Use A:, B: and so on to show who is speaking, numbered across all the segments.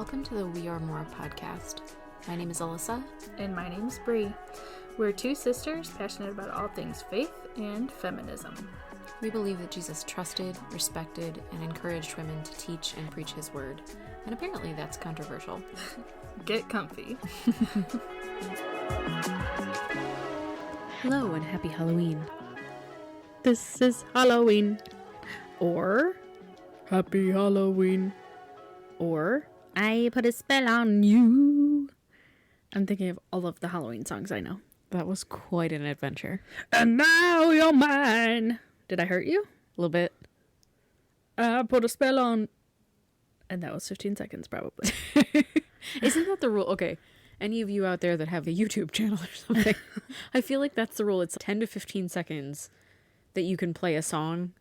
A: Welcome to the We Are More podcast. My name is Alyssa.
B: And my name is Bree. We're two sisters passionate about all things faith and feminism.
A: We believe that Jesus trusted, respected, and encouraged women to teach and preach his word. And apparently that's controversial.
B: Get comfy.
C: Hello and happy Halloween. This is Halloween. Or Happy Halloween. Or I put a spell on you. I'm thinking of all of the Halloween songs I know.
A: That was quite an adventure.
C: And now you're mine. Did I hurt you?
A: A little bit.
C: I put a spell on. And that was 15 seconds probably.
A: Isn't that the rule? Okay. Any of you out there that have a YouTube channel or something, I feel like that's the rule. It's 10 to 15 seconds that you can play a song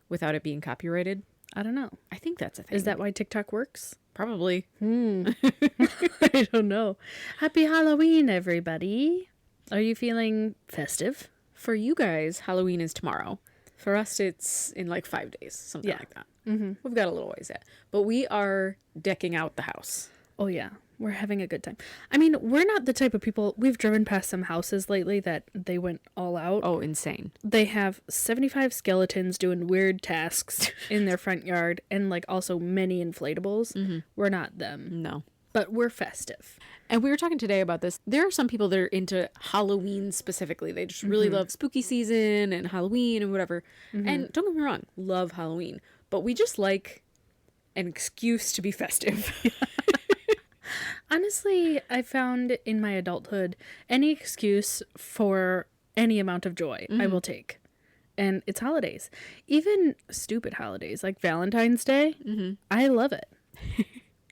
A: without it being copyrighted.
C: I don't know.
A: I think that's a thing.
C: Is that why TikTok works?
A: Probably.
C: I don't know. Happy Halloween, everybody. Are you feeling festive?
A: For you guys, Halloween is tomorrow. For us, it's in like 5 days, something like that. Mm-hmm. We've got a little ways yet. But we are decking out the house.
C: Oh, yeah. We're having a good time. I mean, we're not the type of people... We've driven past some houses lately that they went all out.
A: Oh, insane.
C: They have 75 skeletons doing weird tasks in their front yard and, like, also many inflatables. Mm-hmm. We're not them.
A: No.
C: But we're festive.
A: And we were talking today about this. There are some people that are into Halloween specifically. They just really love spooky season and Halloween and whatever. Mm-hmm. And don't get me wrong, love Halloween. But we just like an excuse to be festive.
C: Honestly, I found in my adulthood, any excuse for any amount of joy I will take. And it's holidays. Even stupid holidays like Valentine's Day. Mm-hmm. I love it.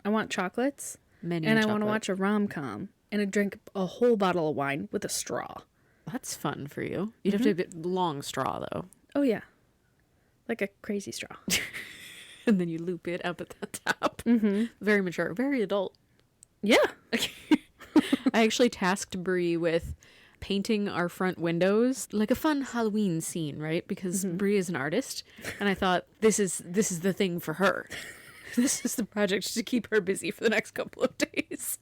C: I want chocolates. I want to watch a rom-com and drink a whole bottle of wine with a straw.
A: That's fun for you. You'd have to have a long straw, though.
C: Oh, yeah. Like a crazy straw.
A: And then you loop it up at the top. Mm-hmm. Very mature. Very adult.
C: Yeah.
A: I actually tasked Bree with painting our front windows like a fun Halloween scene, right? Because Bree is an artist, and I thought this is the thing for her. This is the project to keep her busy for the next couple of days.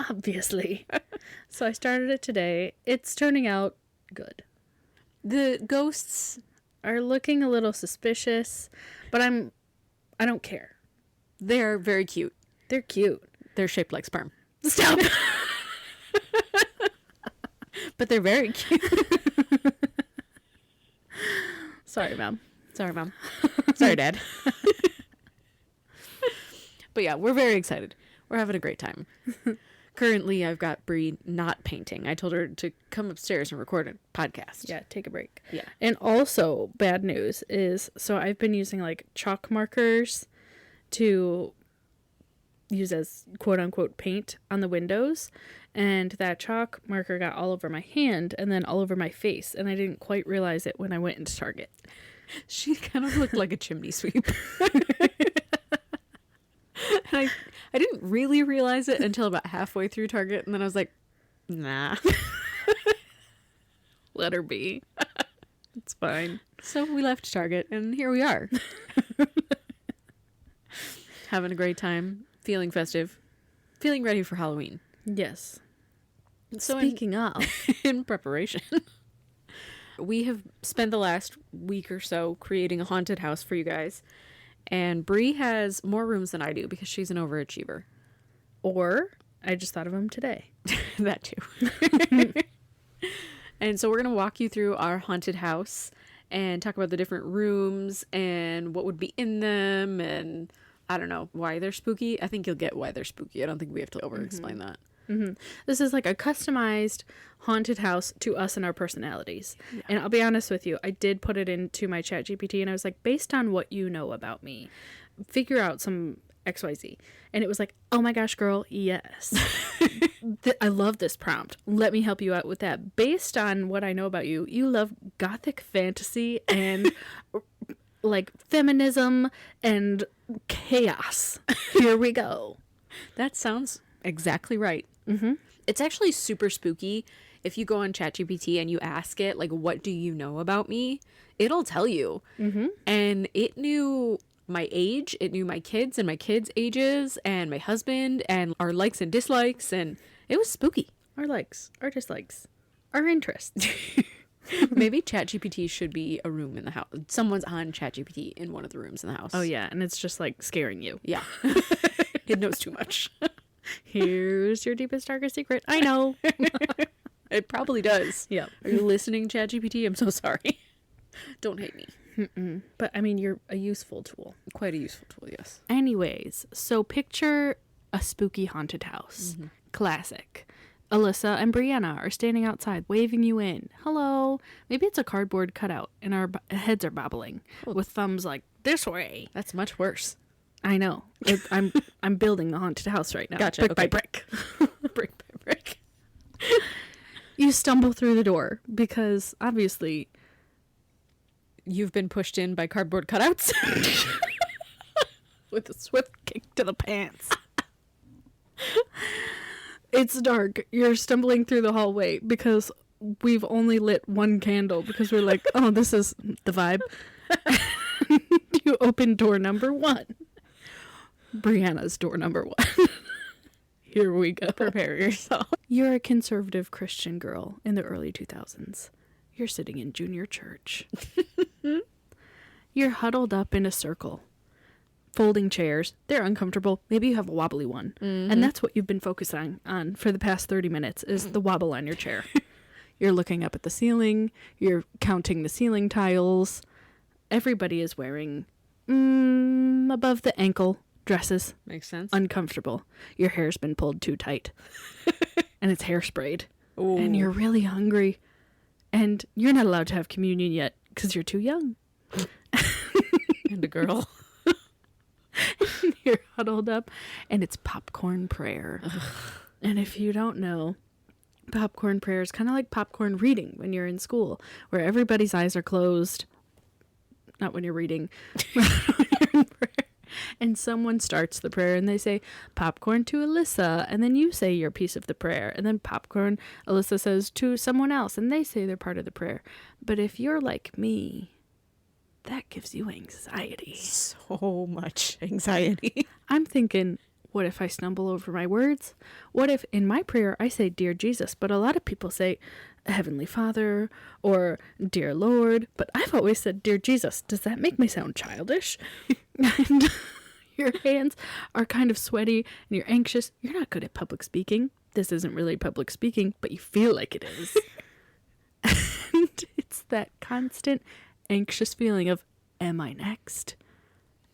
C: Obviously. So I started it today. It's turning out good.
A: The ghosts
C: are looking a little suspicious, but I don't care.
A: They're very cute.
C: They're cute.
A: They're shaped like sperm.
C: Stop.
A: But they're very cute.
C: Sorry, Mom.
A: Sorry, Dad. But yeah, we're very excited. We're having a great time. Currently, I've got Bree not painting. I told her to come upstairs and record a podcast.
C: Yeah, take a break.
A: Yeah.
C: And also, bad news is, so I've been using like chalk markers to use as quote-unquote paint on the windows, and that chalk marker got all over my hand and then all over my face, and I didn't quite realize it when I went into Target.
A: She kind of looked like a chimney sweep. And I didn't really realize it until about halfway through Target, and then I was like, nah.
C: Let her be. It's fine.
A: So we left Target, and here we are. Having a great time. Feeling festive. Feeling ready for Halloween.
C: Yes.
A: So
C: speaking of.
A: In preparation, we have spent the last week or so creating a haunted house for you guys. And Bree has more rooms than I do because she's an overachiever.
C: Or I just thought of them today.
A: That too. And so we're going to walk you through our haunted house and talk about the different rooms and what would be in them, and I don't know why they're spooky. I think you'll get why they're spooky. I don't think we have to over-explain that.
C: Mm-hmm. This is like a customized haunted house to us and our personalities. Yeah. And I'll be honest with you, I did put it into my ChatGPT and I was like, based on what you know about me, figure out some XYZ. And it was like, oh my gosh, girl, yes. I love this prompt. Let me help you out with that. Based on what I know about you, you love gothic fantasy and like feminism and chaos. Here we go.
A: That sounds exactly right. Mm-hmm. It's actually super spooky. If you go on ChatGPT and you ask it, like, what do you know about me? It'll tell you. Mm-hmm. And it knew my age. It knew my kids and my kids' ages and my husband and our likes and dislikes. And it was spooky.
C: Our likes, our dislikes, our interests.
A: Maybe ChatGPT should be a room in the house. Someone's on ChatGPT in one of the rooms in the house.
C: Oh, yeah. And it's just like scaring you.
A: Yeah. It knows too much.
C: Here's your deepest, darkest secret. I know.
A: It probably does.
C: Yeah.
A: Are you listening, ChatGPT? I'm so sorry. Don't hate me.
C: Mm-mm. But I mean, you're a useful tool.
A: Quite a useful tool, yes.
C: Anyways, so picture a spooky haunted house. Classic. Alyssa and Brianna are standing outside waving you in. Hello. Maybe it's a cardboard cutout and our heads are bobbling with thumbs like this way.
A: That's much worse.
C: I know. I'm building the haunted house right now.
A: Gotcha.
C: Brick by
A: Okay.
C: brick.
A: Brick by brick.
C: You stumble through the door because obviously
A: You've been pushed in by cardboard cutouts.
C: with a swift kick to the pants. It's dark. You're stumbling through the hallway because we've only lit one candle because we're like, oh, this is the vibe. You open door number 1. Brianna's door number 1. Here we go.
A: Prepare yourself.
C: You're a conservative Christian girl in the early 2000s. You're sitting in junior church. You're huddled up in a circle. Folding chairs. They're uncomfortable. Maybe you have a wobbly one. And that's what you've been focusing on for the past 30 minutes is the wobble on your chair. You're looking up at the ceiling. You're counting the ceiling tiles. Everybody is wearing above the ankle dresses.
A: Makes sense.
C: Uncomfortable. Your hair's been pulled too tight. And it's hairsprayed.
A: Ooh.
C: And you're really hungry. And you're not allowed to have communion yet because you're too young.
A: And a girl.
C: You're huddled up and it's popcorn prayer. And if you don't know, popcorn prayer is kind of like popcorn reading when you're in school, where everybody's eyes are closed. Not when you're reading, but when you're in prayer. And someone starts the prayer and they say, popcorn to Alyssa. And then you say your piece of the prayer. And then popcorn, Alyssa says to someone else and they say they're part of the prayer. But if you're like me, that gives you anxiety.
A: So much anxiety.
C: I'm thinking, what if I stumble over my words? What if in my prayer I say, Dear Jesus, but a lot of people say, Heavenly Father or Dear Lord, but I've always said, Dear Jesus. Does that make me sound childish? And your hands are kind of sweaty and you're anxious. You're not good at public speaking. This isn't really public speaking, but you feel like it is. And it's that constant anxious feeling of, am I next?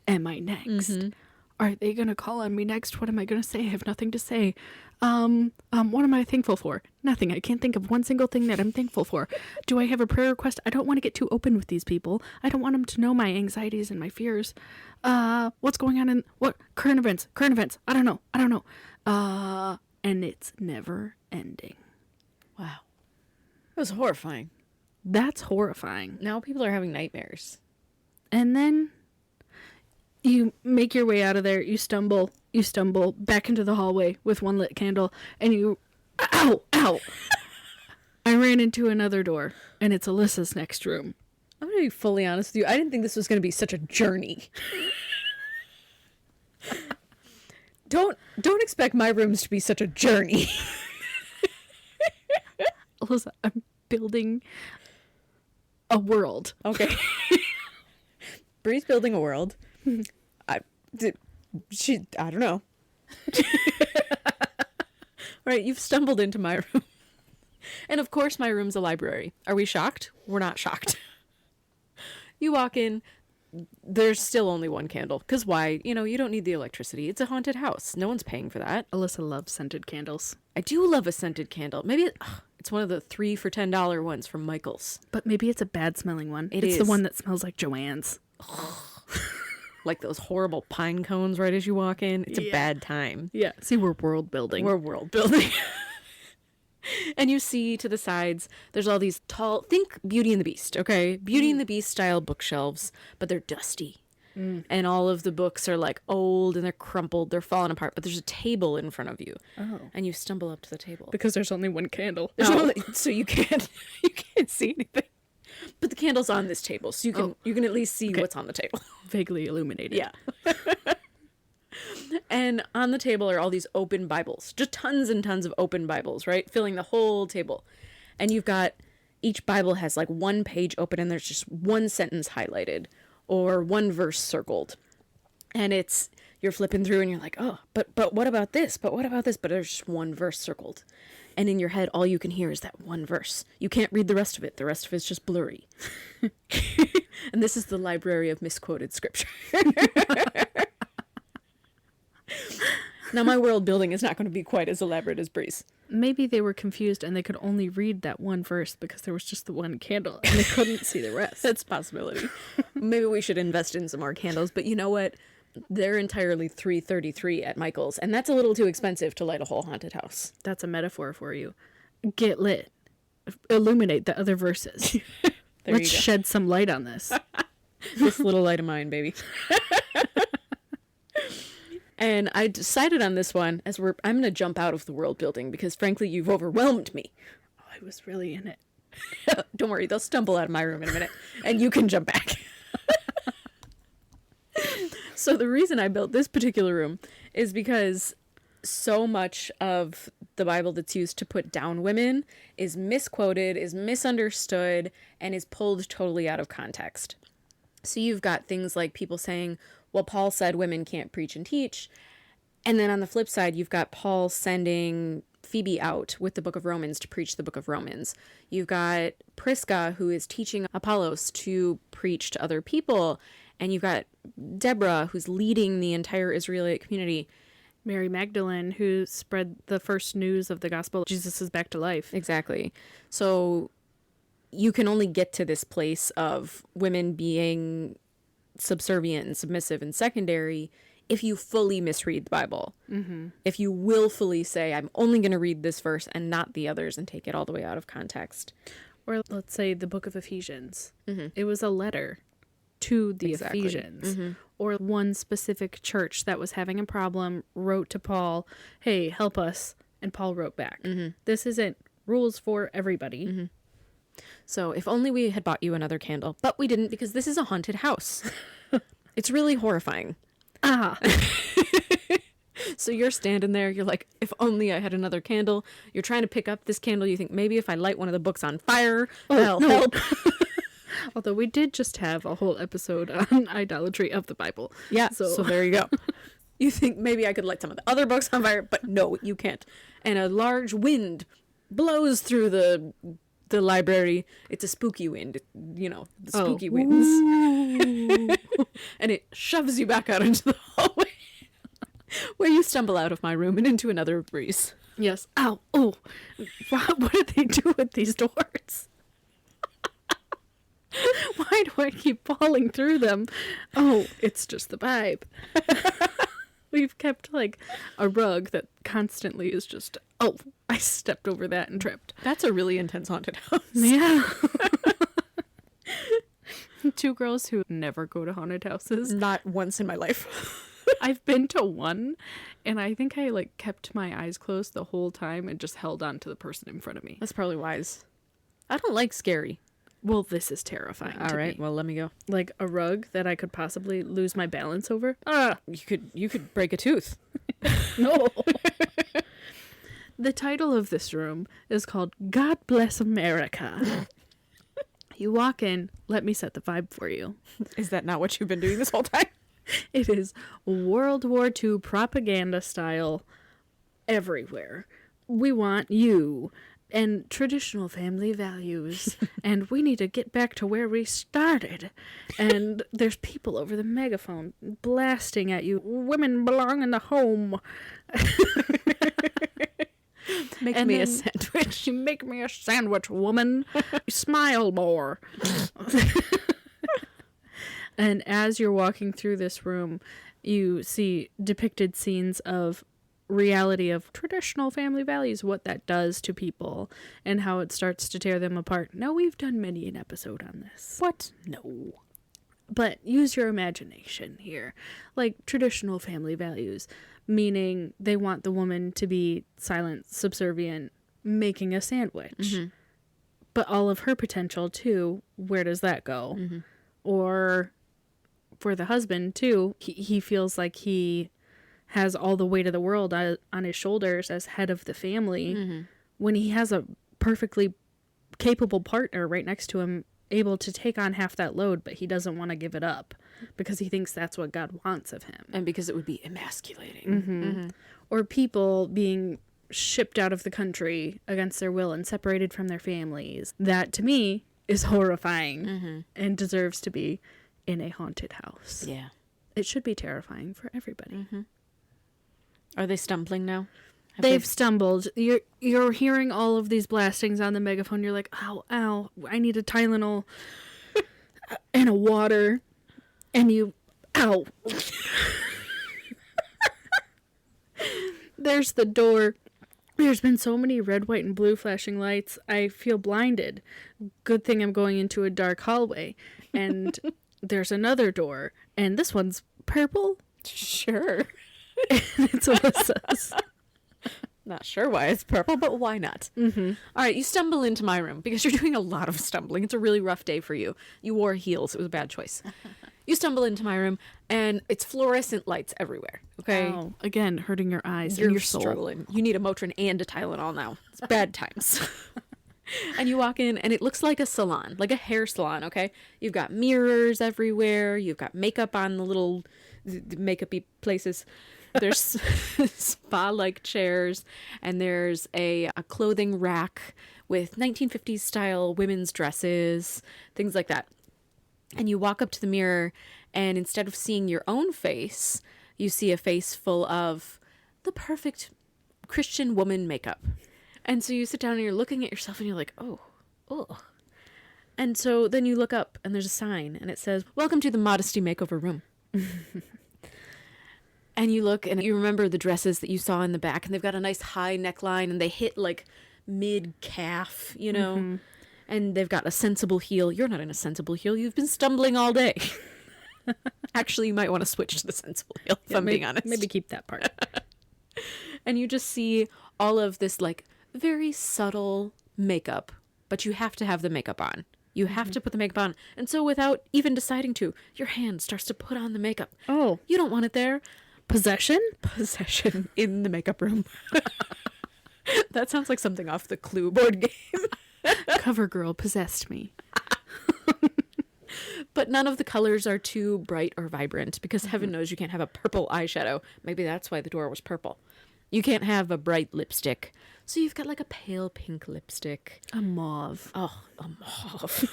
C: Am I next? Are they going to call on me next? What am I going to say? I have nothing to say. What am I thankful for? Nothing. I can't think of one single thing that I'm thankful for. Do I have a prayer request? I don't want to get too open with these people. I don't want them to know my anxieties and my fears. What's going on in what current events? I don't know. And it's never ending.
A: Wow. It was horrifying.
C: That's horrifying.
A: Now people are having nightmares.
C: And then you make your way out of there. You stumble back into the hallway with one lit candle and you, ow. I ran into another door and it's Alyssa's next room.
A: I'm going to be fully honest with you. I didn't think this was going to be such a journey. Don't expect my rooms to be such a journey.
C: Alyssa, I'm building a world.
A: Okay. Bree's building a world. I don't know. Right, you've stumbled into my room. And of course my room's a library. Are we shocked? We're not shocked. You walk in, there's still only one candle. Because why? You don't need the electricity. It's a haunted house. No one's paying for that.
C: Alyssa loves scented candles.
A: I do love a scented candle. Maybe it's one of the 3 for $10 ones from Michael's.
C: But maybe it's a bad smelling one. It's
A: is.
C: the one that smells like Joanne's.
A: Like those horrible pine cones right as you walk in. It's a bad time.
C: Yeah. See, we're world building.
A: We're world building. And you see to the sides, there's all these tall, think Beauty and the Beast, okay? Beauty and the Beast style bookshelves, but they're dusty. And all of the books are like old and they're crumpled, they're falling apart, but there's a table in front of you.
C: Oh.
A: And you stumble up to the table.
C: Because there's only one candle.
A: So you can't see anything. But the candle's on this table, so you can at least see what's on the table.
C: Vaguely illuminated.
A: Yeah. And on the table are all these open Bibles. Just tons and tons of open Bibles, right? Filling the whole table. And you've got, each Bible has like one page open and there's just one sentence highlighted or one verse circled. And you're flipping through and you're like, oh, but what about this? But what about this? But there's just one verse circled. And in your head, all you can hear is that one verse. You can't read the rest of it. The rest of it's just blurry. And this is the Library of Misquoted Scripture. Now, my world building is not going to be quite as elaborate as Bree's.
C: Maybe they were confused and they could only read that one verse because there was just the one candle and they couldn't see the rest.
A: That's a possibility. Maybe we should invest in some more candles. But you know what? They're entirely $3.33 at Michael's, and that's a little too expensive to light a whole haunted house.
C: That's a metaphor for you. Get lit. Illuminate the other verses. Let's shed some light on this.
A: This little light of mine, baby. And I decided on this one as I'm going to jump out of the world building because, frankly, you've overwhelmed me.
C: Oh, I was really in it.
A: Don't worry, they'll stumble out of my room in a minute, and you can jump back. So the reason I built this particular room is because so much of the Bible that's used to put down women is misquoted, is misunderstood, and is pulled totally out of context. So you've got things like people saying, well, Paul said women can't preach and teach. And then on the flip side, you've got Paul sending Phoebe out with the book of Romans to preach the book of Romans. You've got Prisca, who is teaching Apollos to preach to other people. And you've got Deborah, who's leading the entire Israelite community.
C: Mary Magdalene, who spread the first news of the gospel. Jesus is back to life.
A: Exactly. So you can only get to this place of women being subservient and submissive and secondary if you fully misread the Bible. Mm-hmm. If you willfully say, I'm only going to read this verse and not the others and take it all the way out of context.
C: Or let's say the book of Ephesians. Mm-hmm. It was a letter to the Ephesians. Mm-hmm. Or one specific church that was having a problem wrote to Paul, hey, help us. And Paul wrote back. Mm-hmm. This isn't rules for everybody. Mm-hmm.
A: So if only we had bought you another candle. But we didn't because this is a haunted house. It's really horrifying.
C: Ah.
A: So you're standing there. You're like, if only I had another candle. You're trying to pick up this candle. You think maybe if I light one of the books on fire, that'll help.
C: Although we did just have a whole episode on idolatry of the Bible.
A: Yeah, so there you go. You think maybe I could light some of the other books on fire, but no, you can't. And a large wind blows through the library. It's a spooky wind, you know, the spooky winds. And it shoves you back out into the hallway where you stumble out of my room and into another breeze.
C: Yes. Ow. Oh. What do they do with these doors? Why do I keep falling through them? Oh, it's just the vibe. We've kept like a rug that constantly is just, oh, I stepped over that and tripped.
A: That's a really intense haunted house.
C: Yeah. Two girls who never go to haunted houses.
A: Not once in my life.
C: I've been to one, and I think I like kept my eyes closed the whole time and just held on to the person in front of me.
A: That's probably wise. I don't like scary.
C: Well, this is terrifying.
A: All right, well, let me go.
C: Like a rug that I could possibly lose my balance over.
A: You could break a tooth.
C: No. The title of this room is called God Bless America. You walk in, let me set the vibe for you.
A: Is that not what you've been doing this whole time?
C: It is World War II propaganda style everywhere. We want you and traditional family values, and we need to get back to where we started. And there's people over the megaphone blasting at you. Women belong in the home.
A: Make me a sandwich.
C: Make me a sandwich, woman. Smile more. And as you're walking through this room, you see depicted scenes of reality of traditional family values, what that does to people, and how it starts to tear them apart. Now, we've done many an episode on this.
A: What? No.
C: But use your imagination here. Like traditional family values, meaning they want the woman to be silent, subservient, making a sandwich. Mm-hmm. But all of her potential, too, where does that go? Or for the husband, too, he feels like he has all the weight of the world on his shoulders as head of the family when he has a perfectly capable partner right next to him able to take on half that load, but he doesn't want to give it up because he thinks that's what God wants of him.
A: And because it would be emasculating.
C: Or people being shipped out of the country against their will and separated from their families. That, to me, is horrifying and deserves to be in a haunted house.
A: Yeah.
C: It should be terrifying for everybody.
A: Are they stumbling now?
C: They've stumbled. You're hearing all of these blastings on the megaphone. You're like, ow, ow, I need a Tylenol and a water. And you, ow. There's the door. There's been so many red, white, and blue flashing lights. I feel blinded. Good thing I'm going into a dark hallway. And there's another door. And this one's purple.
A: Sure.
C: And it's Alyssa's.
A: Not sure why it's purple, but why not? All right, you stumble into my room because you're doing a lot of stumbling. It's a really rough day for you. You wore heels. It was a bad choice. You stumble into my room, and it's fluorescent lights everywhere. Okay?
C: Oh, again, hurting your eyes
A: You're
C: and your soul.
A: struggling. You need a Motrin and a Tylenol now. It's bad times. And you walk in, and it looks like a salon, like a hair salon, okay? You've got mirrors everywhere. You've got makeup on the little makeup-y places. There's spa-like chairs, and there's a clothing rack with 1950s style women's dresses, things like that. And you walk up to the mirror, and instead of seeing your own face, you see a face full of the perfect Christian woman makeup. And so you sit down and you're looking at yourself and you're like, oh. And so then you look up and there's a sign and it says, "Welcome to the Modesty Makeover Room." And you look and you remember the dresses that you saw in the back, and they've got a nice high neckline and they hit like mid-calf, you know, and they've got a sensible heel. You're not in a sensible heel. You've been stumbling all day. Actually, you might want to switch to the sensible heel, if I'm being honest.
C: Maybe keep that part.
A: And you just see all of this like very subtle makeup, but you have to have the makeup on. You have to put the makeup on. And so without even deciding to, your hand starts to put on the makeup.
C: Oh.
A: You don't want it there.
C: Possession?
A: Possession in the makeup room. That sounds like something off the Clue board game.
C: CoverGirl possessed me.
A: But none of the colors are too bright or vibrant because heaven knows you can't have a purple eyeshadow. Maybe that's why the door was purple. You can't have a bright lipstick. So you've got like a pale pink lipstick.
C: A mauve.
A: Oh, a mauve.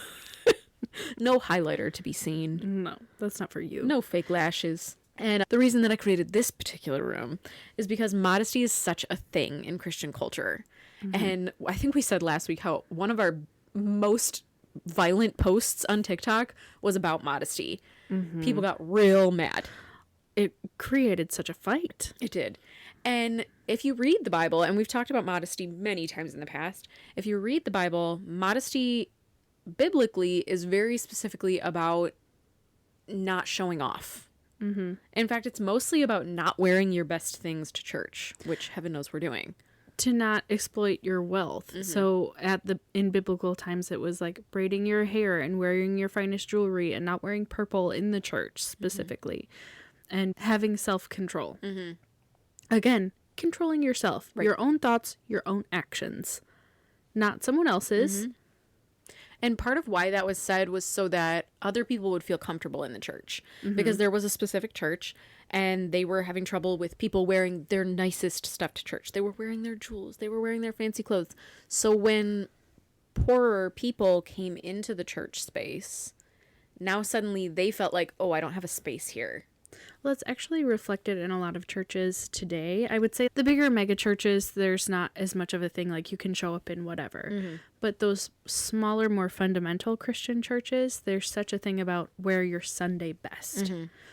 A: No highlighter to be seen.
C: No, that's not for you.
A: No fake lashes. And the reason that I created this particular room is because modesty is such a thing in Christian culture. And I think we said last week how one of our most violent posts on TikTok was about modesty. People got real mad.
C: It created such a fight.
A: It did. And if you read the Bible, and we've talked about modesty many times in the past, if you read the Bible, modesty biblically is very specifically about not showing off. In fact, it's mostly about not wearing your best things to church, which heaven knows we're doing.
C: To not exploit your wealth. So in biblical times, it was like braiding your hair and wearing your finest jewelry and not wearing purple in the church specifically, and having self-control. Again, controlling yourself, your own thoughts, your own actions, not someone else's.
A: And part of why that was said was so that other people would feel comfortable in the church, because there was a specific church and they were having trouble with people wearing their nicest stuff to church. They were wearing their jewels. They were wearing their fancy clothes. So when poorer people came into the church space, now suddenly they felt like, oh, I don't have a space here.
C: Well, it's actually reflected in a lot of churches today. I would say the bigger mega churches, there's not as much of a thing like you can show up in whatever. But those smaller, more fundamental Christian churches, there's such a thing about wear your Sunday best.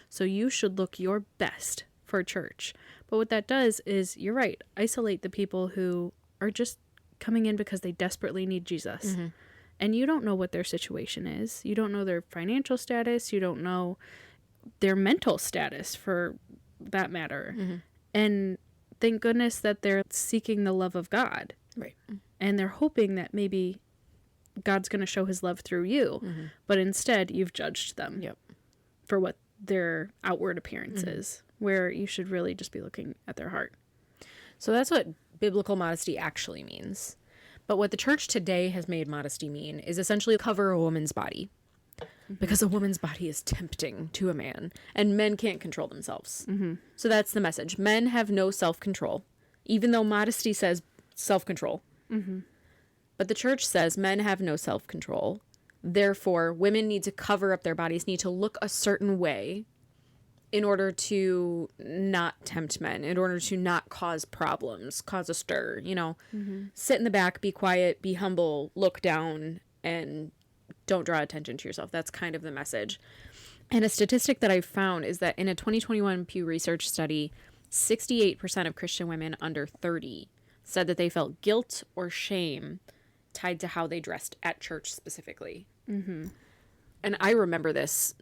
C: So you should look your best for church. But what that does is, you're right, isolate the people who are just coming in because they desperately need Jesus. And you don't know what their situation is. You don't know their financial status. You don't know their mental status, for that matter. And thank goodness that they're seeking the love of God.
A: Right.
C: And they're hoping that maybe God's going to show his love through you. But instead, you've judged them for what their outward appearance is, where you should really just be looking at their heart.
A: So that's what biblical modesty actually means. But what the church today has made modesty mean is essentially cover a woman's body. Because a woman's body is tempting to a man, and men can't control themselves. So that's the message. Men have no self-control, even though modesty says self-control. But the church says men have no self-control. Therefore, women need to cover up their bodies, need to look a certain way in order to not tempt men, in order to not cause problems, cause a stir, you know. Sit in the back, be quiet, be humble, look down, and don't draw attention to yourself. That's kind of the message. And a statistic that I found is that in a 2021 Pew Research study, 68% of Christian women under 30 said that they felt guilt or shame tied to how they dressed at church specifically. And I remember this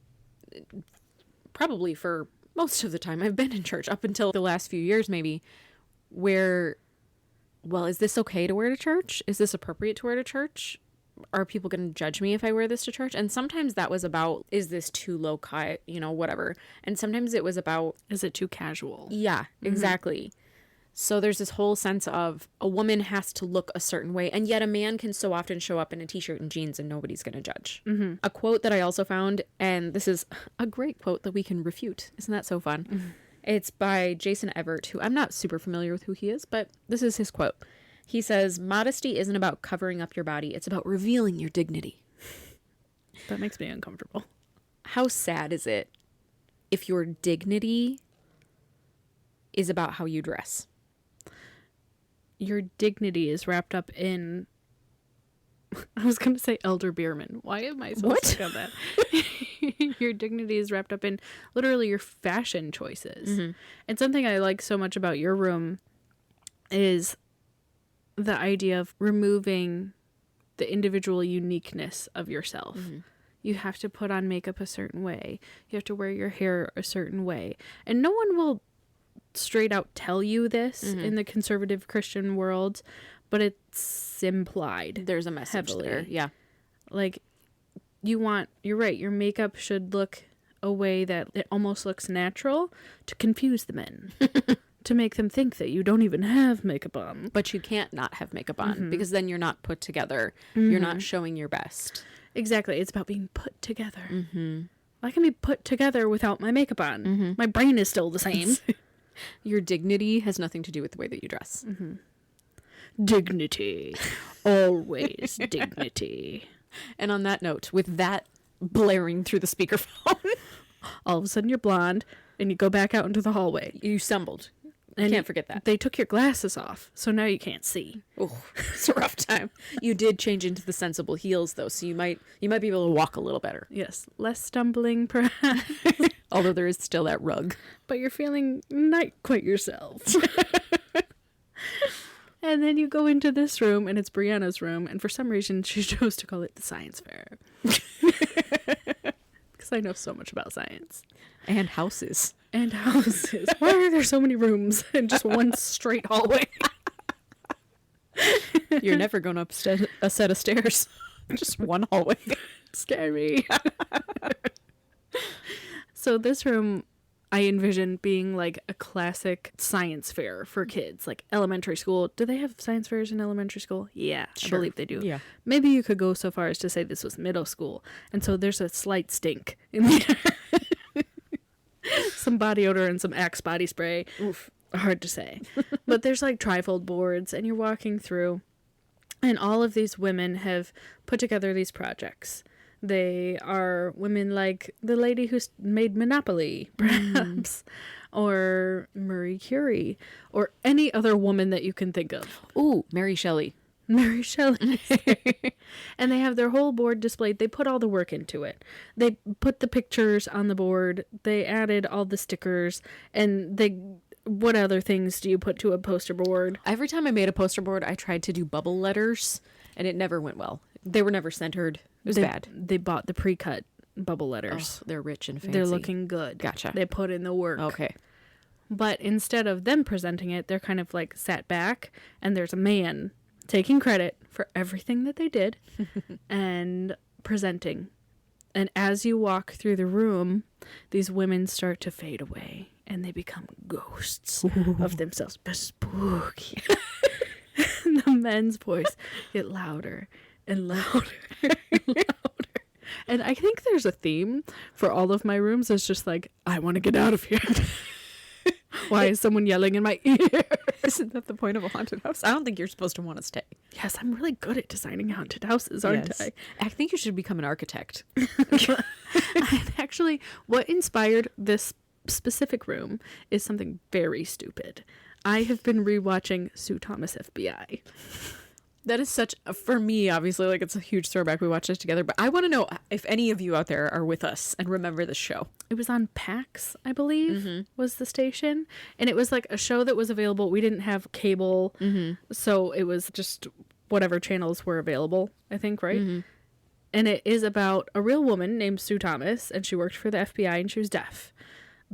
A: probably for most of the time I've been in church, up until the last few years maybe, where, well, is this okay to wear to church? Is this appropriate to wear to church? Are people going to judge me if I wear this to church? And sometimes that was about, is this too low cut, you know, whatever. And sometimes it was about,
C: is it too casual?
A: Yeah, exactly. So there's this whole sense of a woman has to look a certain way, and yet a man can so often show up in a t-shirt and jeans and nobody's going to judge. A quote that I also found, and this is a great quote that we can refute. Isn't that so fun? It's by Jason Everett, who I'm not super familiar with who he is, but this is his quote. He says, "Modesty isn't about covering up your body. It's about revealing your dignity."
C: That makes me uncomfortable.
A: How sad is it if your dignity is about how you dress?
C: Your dignity is wrapped up in, I was going to say Elder Bierman. Why am I so stuck on that? Your dignity is wrapped up in literally your fashion choices. And something I like so much about your room is the idea of removing the individual uniqueness of yourself. You have to put on makeup a certain way. You have to wear your hair a certain way. And no one will straight out tell you this in the conservative Christian world, but it's implied.
A: There's a message
C: heavily.
A: there. Yeah.
C: Like, you're right, your makeup should look a way that it almost looks natural to confuse the men. To make them think that you don't even have makeup on.
A: But you can't not have makeup on because then you're not put together. You're not showing your best.
C: Exactly. It's about being put together. I can be put together without my makeup on. My brain is still the same.
A: Your dignity has nothing to do with the way that you dress.
C: Dignity. Always dignity.
A: And on that note, with that blaring through the speakerphone,
C: all of a sudden you're blonde and you go back out into the hallway.
A: You stumbled.
C: And
A: can't forget that.
C: They took your glasses off, so now you can't see.
A: Oh, it's a rough time. You did change into the sensible heels, though, so you might be able to walk a little better.
C: Yes, less stumbling, perhaps.
A: Although there is still that rug.
C: But you're feeling not quite yourself. And then you go into this room, and it's Brianna's room, and for some reason she chose to call it the science fair. Because I know so much about science.
A: And houses.
C: And houses. Why are there so many rooms and just one straight hallway?
A: You're never going up a set of stairs. Just one hallway.
C: Scary. So this room, I envision being like a classic science fair for kids, like elementary school. Do they have science fairs in elementary school? Yeah, sure. I believe they do.
A: Yeah.
C: Maybe you could go so far as to say this was middle school. And so there's a slight stink in the air. Some body odor and some Axe body spray. Oof, hard to say. But there's like trifold boards and you're walking through and all of these women have put together these projects. They are women like the lady who made Monopoly, perhaps, or Marie Curie, or any other woman that you can think of.
A: Ooh, Mary Shelley.
C: Mary Shelley. And they have their whole board displayed. They put all the work into it. They put the pictures on the board. They added all the stickers. And what other things do you put to a poster board?
A: Every time I made a poster board, I tried to do bubble letters, and it never went well. They were never centered. It was bad.
C: They bought the pre-cut bubble letters.
A: Oh, they're rich and fancy.
C: They're looking good.
A: Gotcha.
C: They put in the work.
A: Okay.
C: But instead of them presenting it, they're kind of like sat back, and there's a man taking credit for everything that they did and presenting. And as you walk through the room, these women start to fade away and they become ghosts of themselves. But spooky. And the men's voice get louder and louder and louder. And I think there's a theme for all of my rooms. It's just like, I want to get out of here. Why is someone yelling in my ear?
A: Isn't that the point of a haunted house? I don't think you're supposed to want to stay.
C: Yes, I'm really good at designing haunted houses, aren't
A: Yes.
C: I?
A: think you should become an architect.
C: Actually, what inspired this specific room is something very stupid. I have been rewatching Sue Thomas FBI.
A: That is such, for me, obviously, like, it's a huge throwback. We watched this together, but I want to know if any of you out there are with us and remember the show.
C: It was on PAX, I believe, was the station. And it was like a show that was available. We didn't have cable, so it was just whatever channels were available, I think, right? And it is about a real woman named Sue Thomas, and she worked for the FBI, and she was deaf.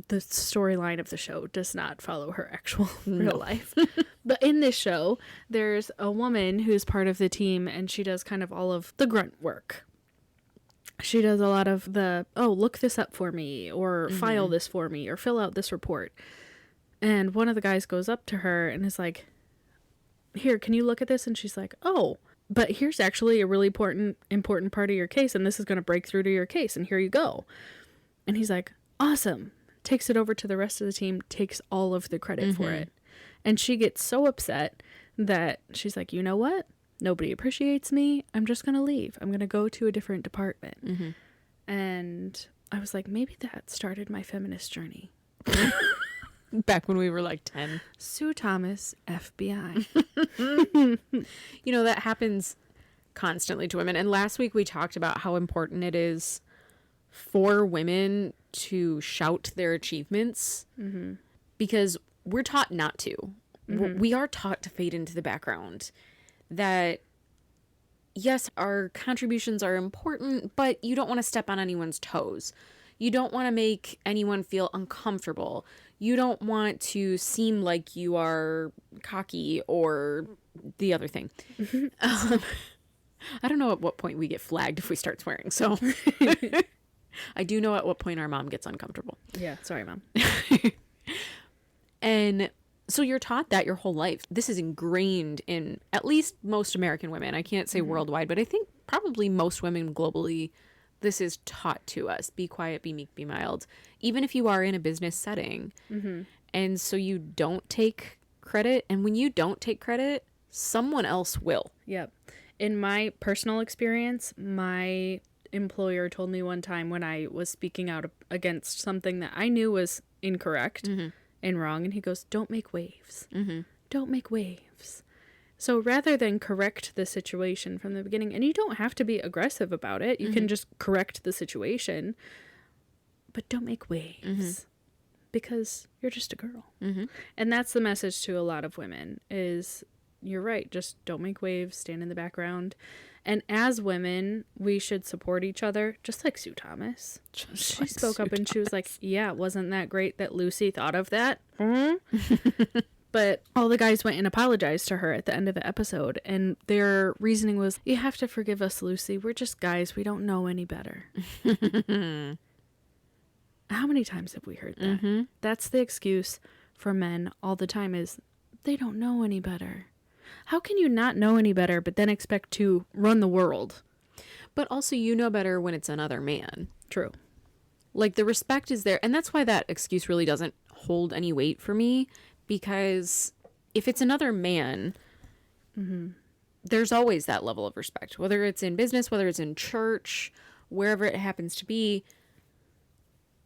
C: The storyline of the show does not follow her actual real life. But in this show, there's a woman who's part of the team, and she does kind of all of the grunt work. She does a lot of the, oh, look this up for me, or file this for me, or fill out this report. And one of the guys goes up to her and is like, here, can you look at this? And she's like, oh, but here's actually a really important part of your case, and this is going to break through to your case, and here you go. And he's like, awesome. Takes it over to the rest of the team, takes all of the credit for it. And she gets so upset that she's like, you know what? Nobody appreciates me. I'm just going to leave. I'm going to go to a different department. And I was like, maybe that started my feminist journey.
A: Back when we were like 10.
C: Sue Thomas, FBI.
A: You know, that happens constantly to women. And last week we talked about how important it is for women to shout their achievements because we're taught not to. We are taught to fade into the background. That, yes, our contributions are important, but you don't want to step on anyone's toes. You don't want to make anyone feel uncomfortable. You don't want to seem like you are cocky or the other thing. I don't know at what point we get flagged if we start swearing, so... I do know at what point our mom gets uncomfortable.
C: Yeah, sorry, Mom.
A: And so you're taught that your whole life. This is ingrained in at least most American women. I can't say worldwide, but I think probably most women globally, this is taught to us. Be quiet, be meek, be mild. Even if you are in a business setting. And so you don't take credit. And when you don't take credit, someone else will.
C: Yep. In my personal experience, my employer told me one time when I was speaking out against something that I knew was incorrect and wrong, and he goes, don't make waves. Don't make waves. So rather than correct the situation from the beginning, and you don't have to be aggressive about it, you can just correct the situation, but don't make waves because you're just a girl. And that's the message to a lot of women is, you're right, just don't make waves, stand in the background. And as women, we should support each other, just like Sue Thomas. She spoke up and she was like, yeah, wasn't that great that Lucy thought of that? But all the guys went and apologized to her at the end of the episode. And their reasoning was, you have to forgive us, Lucy. We're just guys. We don't know any better. How many times have we heard that? That's the excuse for men all the time is, they don't know any better. How can you not know any better, but then expect to run the world?
A: But also you know better when it's another man.
C: True.
A: Like the respect is there. And that's why that excuse really doesn't hold any weight for me. Because if it's another man, there's always that level of respect. Whether it's in business, whether it's in church, wherever it happens to be.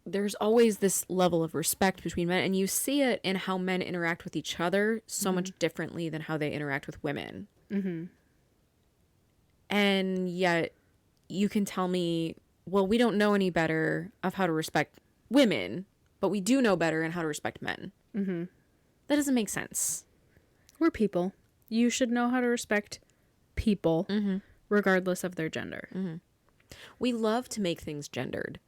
A: There's always this level of respect between men, and you see it in how men interact with each other so much differently than how they interact with women. And yet you can tell me, well, we don't know any better of how to respect women, but we do know better in how to respect men. That doesn't make sense.
C: We're people. You should know how to respect people regardless of their gender.
A: We love to make things gendered.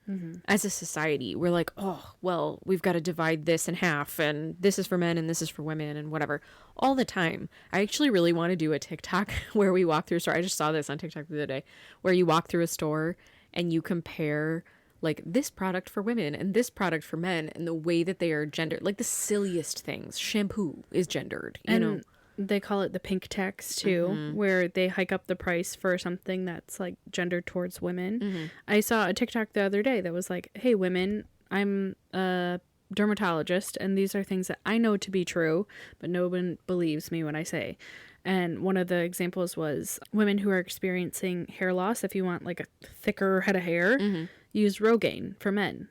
A: As a society, we're like, oh, well, we've got to divide this in half, and this is for men and this is for women and whatever, all the time. I actually really want to do a TikTok where we walk through a store. I just saw this on TikTok the other day, where you walk through a store and you compare like this product for women and this product for men and the way that they are gendered. Like the silliest things. Shampoo is gendered, you know.
C: They call it the pink tax too, where they hike up the price for something that's like gendered towards women. I saw a TikTok the other day that was like, hey, women, I'm a dermatologist and these are things that I know to be true, but no one believes me when I say. And one of the examples was women who are experiencing hair loss. If you want like a thicker head of hair, use Rogaine for men.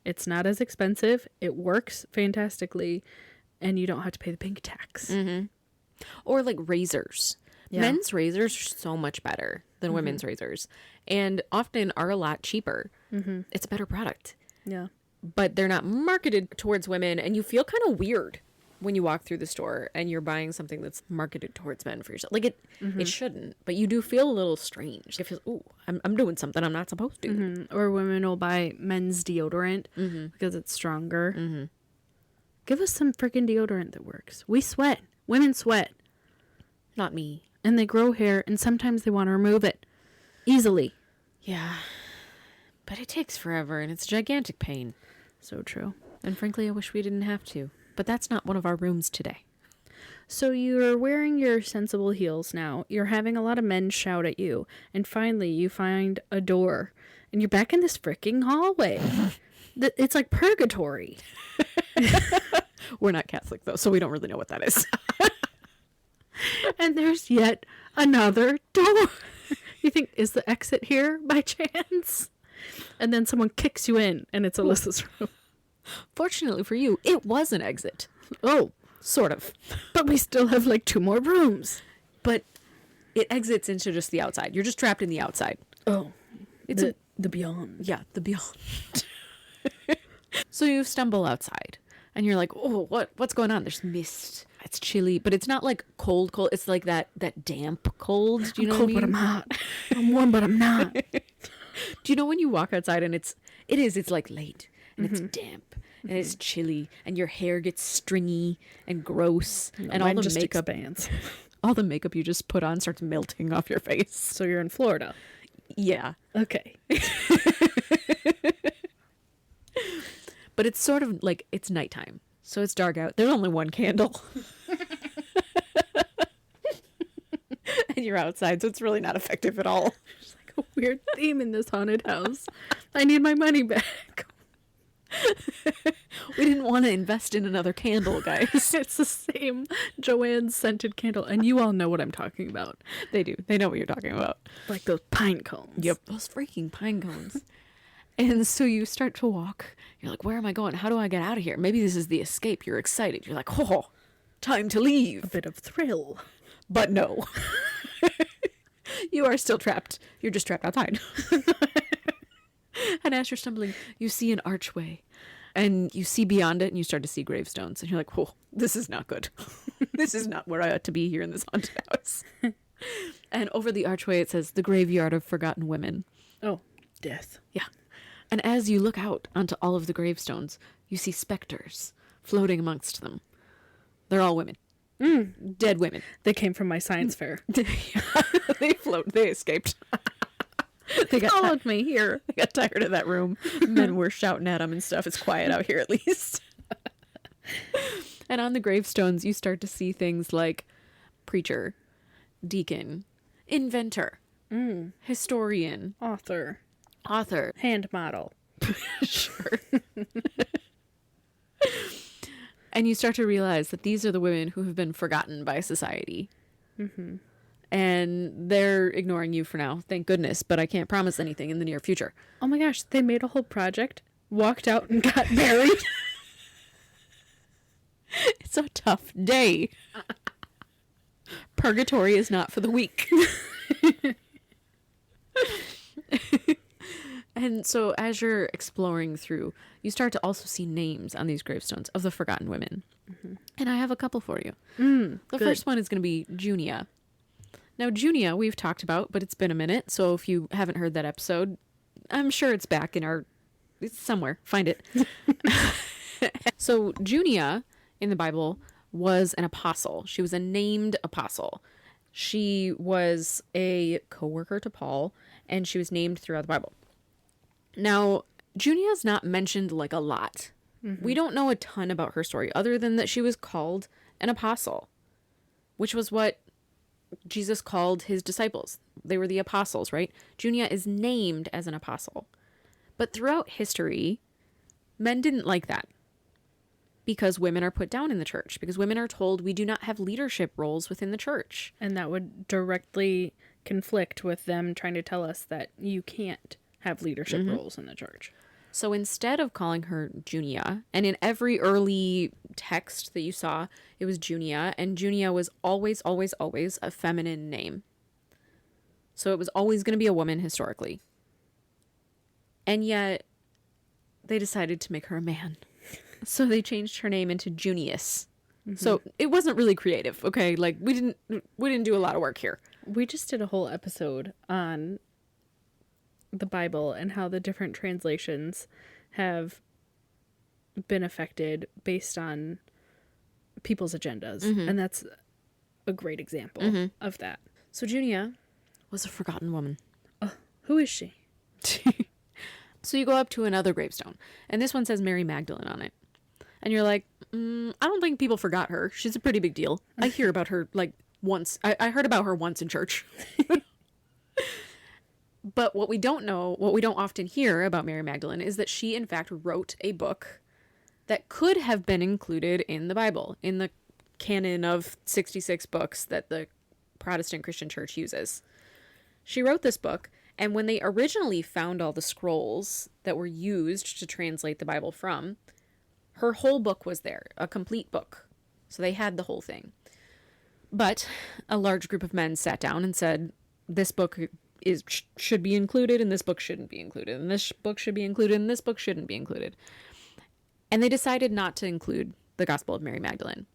C: It's not as expensive. It works fantastically. And you don't have to pay the pink tax.
A: Or like razors.
C: Yeah.
A: Men's razors are so much better than women's razors, and often are a lot cheaper. It's a better product.
C: Yeah.
A: But they're not marketed towards women, and you feel kind of weird when you walk through the store and you're buying something that's marketed towards men for yourself. Like it shouldn't, but you do feel a little strange. It feels, ooh, I'm doing something I'm not supposed to.
C: Or women will buy men's deodorant because it's stronger. Give us some freaking deodorant that works. We sweat. Women sweat.
A: Not me.
C: And they grow hair, and sometimes they want to remove it. Easily.
A: Yeah. But it takes forever, and it's a gigantic pain.
C: So true.
A: And frankly, I wish we didn't have to. But that's not one of our rooms today.
C: So you're wearing your sensible heels now. You're having a lot of men shout at you. And finally, you find a door. And you're back in this freaking hallway. It's like purgatory.
A: We're not Catholic, though, so we don't really know what that is.
C: And there's yet another door. You think, is the exit here by chance? And then someone kicks you in, and it's Alyssa's room.
A: Fortunately for you, it was an exit.
C: Oh,
A: Sort of.
C: but we still have like 2 more rooms.
A: But it exits into just the outside. You're just trapped in the outside.
C: Oh,
A: It's
C: the beyond.
A: Yeah, the beyond. So you stumble outside, and you're like, oh, what's going on? There's mist. It's chilly, but it's not like cold. It's like that damp cold. Do you know
C: I'm cold,
A: what I
C: but
A: mean?
C: I'm hot. I'm warm, but I'm not.
A: Do you know when you walk outside and it's like late and it's damp and it's chilly and your hair gets stringy and gross and all
C: Mine
A: the
C: just
A: makeup
C: expands.
A: all the makeup you just put on starts melting off your face.
C: So you're in Florida.
A: Yeah.
C: Okay.
A: But it's sort of like it's nighttime. So it's dark out. There's only one candle. And you're outside, so it's really not effective at all.
C: There's like a weird theme in this haunted house. I need my money back.
A: We didn't want to invest in another candle, guys.
C: It's the same Joanne's scented candle, and you all know what I'm talking about.
A: They do. They know what you're talking about.
C: Like those pine cones.
A: Yep. Those freaking pine cones. And so you start to walk. You're like, where am I going? How do I get out of here? Maybe this is the escape. You're excited. You're like, oh, time to leave.
C: A bit of thrill.
A: But no. You are still trapped. You're just trapped outside. And as you're stumbling, you see an archway. And you see beyond it, and you start to see gravestones. And you're like, oh, this is not good. This is not where I ought to be here in this haunted house. And over the archway, it says, the graveyard of forgotten women.
C: Oh, death.
A: Yeah. And as you look out onto all of the gravestones, you see specters floating amongst them. They're all women. Dead women.
C: They came from my science fair.
A: They float. They escaped. They
C: Followed me here.
A: They got tired of that room. Men were shouting at them and stuff. It's quiet out here at least. And on the gravestones, you start to see things like preacher, deacon, inventor, historian,
C: Author. Hand model.
A: Sure. And you start to realize that these are the women who have been forgotten by society. And they're ignoring you for now, thank goodness, but I can't promise anything in the near future.
C: Oh my gosh, they made a whole project, walked out and got buried.
A: It's a tough day. Purgatory is not for the weak. And so as you're exploring through, you start to also see names on these gravestones of the forgotten women. And I have a couple for you. The first one is going to be Junia. Now, Junia, we've talked about, but it's been a minute. So if you haven't heard that episode, I'm sure it's back it's somewhere. Find it. So Junia in the Bible was an apostle. She was a named apostle. She was a co-worker to Paul, and she was named throughout the Bible. Now, Junia is not mentioned like a lot. We don't know a ton about her story other than that she was called an apostle, which was what Jesus called his disciples. They were the apostles, right? Junia is named as an apostle. But throughout history, men didn't like that because women are put down in the church, because women are told we do not have leadership roles within the church.
C: And that would directly conflict with them trying to tell us that you can't have leadership roles in the church.
A: So instead of calling her Junia, and in every early text that you saw, it was Junia, and Junia was always, always, always a feminine name. So it was always going to be a woman historically. And yet they decided to make her a man. So they changed her name into Junius. So it wasn't really creative, okay? Like we didn't do a lot of work here.
C: We just did a whole episode on the Bible and how the different translations have been affected based on people's agendas. And that's a great example of that.
A: So Junia was a forgotten woman.
C: Who is she?
A: So you go up to another gravestone, and this one says Mary Magdalene on it. And you're like, I don't think people forgot her. She's a pretty big deal. I hear about her like once. I heard about her once in church. But what we don't often hear about Mary Magdalene is that she, in fact, wrote a book that could have been included in the Bible, in the canon of 66 books that the Protestant Christian Church uses. She wrote this book, and when they originally found all the scrolls that were used to translate the Bible from, her whole book was there, a complete book. So they had the whole thing. But a large group of men sat down and said, this book should be included, and this book shouldn't be included, and this book should be included, and this book shouldn't be included. And they decided not to include the Gospel of Mary Magdalene.